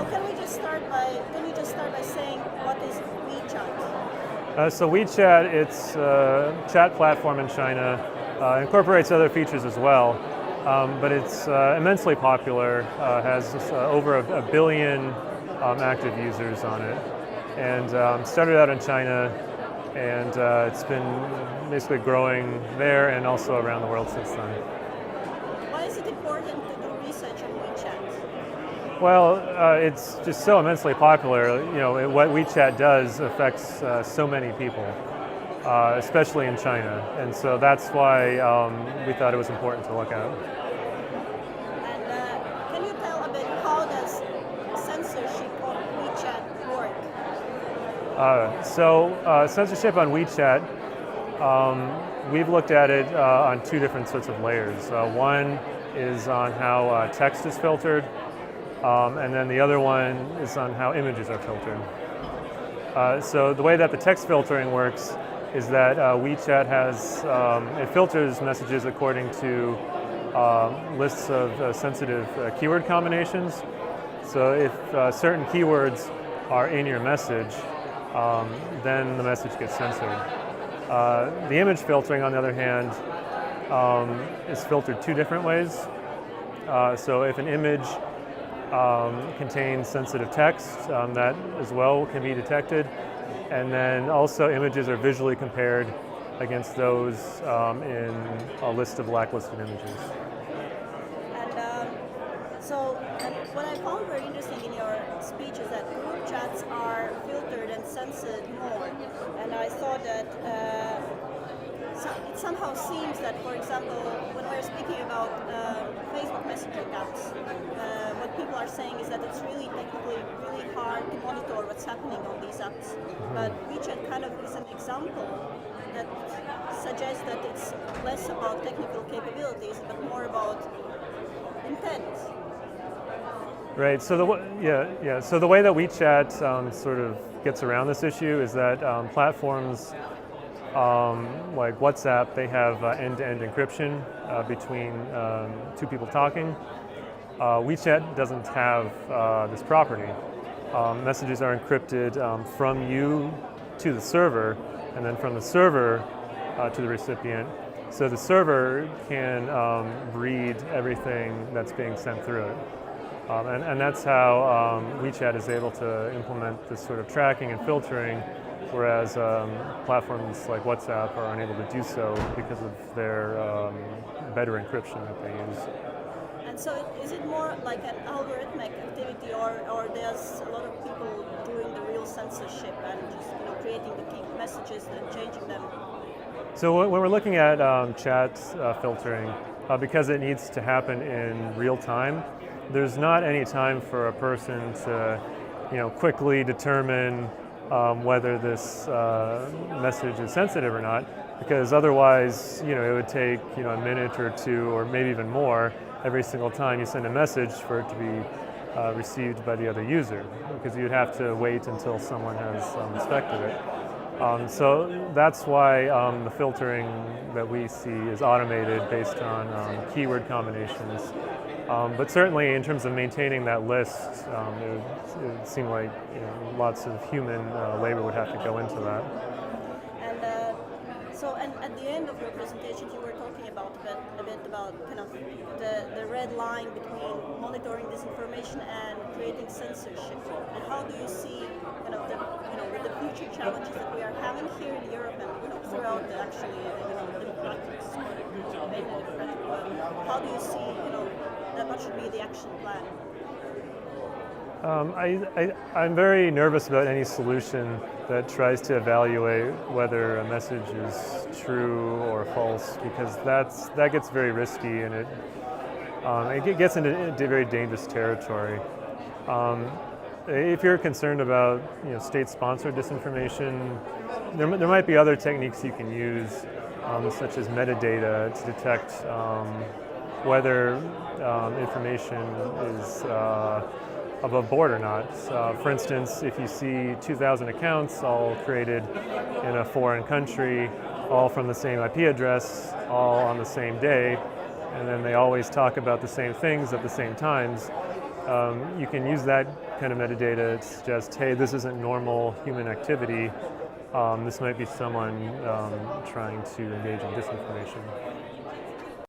can you just start by saying what is WeChat? So WeChat, it's a chat platform in China, incorporates other features as well, but it's immensely popular, has over a billion active users on it, and started out in China, and it's been basically growing there and also around the world since then. Why is it important to do research on WeChat? Well, it's just so immensely popular. What WeChat does affects so many people, especially in China, and so that's why we thought it was important to look at. And can you tell a bit how does censorship on WeChat work? Censorship on WeChat, we've looked at it on two different sorts of layers. One is on how text is filtered, and then the other one is on how images are filtered. So the way that the text filtering works is that WeChat has, it filters messages according to lists of sensitive keyword combinations. So if certain keywords are in your message, then the message gets censored. The image filtering, on the other hand, is filtered two different ways. So if an image contains sensitive text, that as well can be detected. And then also images are visually compared against those in a list of blacklisted images. And what I found very interesting in your speech is that group chats are filtered and censored more. And I thought that it somehow seems that, for example, when we're speaking about Facebook messaging apps, what people are saying is that it's really technically really hard to monitor what's happening on these apps. But WeChat kind of is an example that suggests that it's less about technical capabilities, but more about intent. Right. So So the way that WeChat sort of gets around this issue is that platforms like WhatsApp, they have end-to-end encryption between two people talking. WeChat doesn't have this property. Messages are encrypted from you to the server, and then from the server to the recipient. So the server can read everything that's being sent through it. And that's how WeChat is able to implement this sort of tracking and filtering, whereas platforms like WhatsApp are unable to do so because of their better encryption that they use. And so is it more like an algorithmic activity, or there's a lot of people doing the real censorship and just creating the key messages and changing them? So when we're looking at chat filtering, because it needs to happen in real time, there's not any time for a person to, quickly determine whether this message is sensitive or not, because otherwise, it would take, a minute or two, or maybe even more, every single time you send a message for it to be received by the other user, because you'd have to wait until someone has inspected it. So that's why the filtering that we see is automated based on keyword combinations. But certainly in terms of maintaining that list, it would seem like lots of human labor would have to go into that. And at the end of your presentation, you were talking about a bit about kind of the red line between monitoring disinformation and creating censorship. And how do you see kind of with the future challenges that we are having here in Europe and throughout the democratic world? How do you see that what should be the action plan? I'm very nervous about any solution that tries to evaluate whether a message is true or false, because that gets very risky, and it gets into very dangerous territory. If you're concerned about state-sponsored disinformation, there might be other techniques you can use, such as metadata, to detect whether information is above board or not. For instance, if you see 2,000 accounts all created in a foreign country, all from the same IP address, all on the same day, and then they always talk about the same things at the same times, you can use that kind of metadata to suggest, hey, this isn't normal human activity. This might be someone trying to engage in disinformation.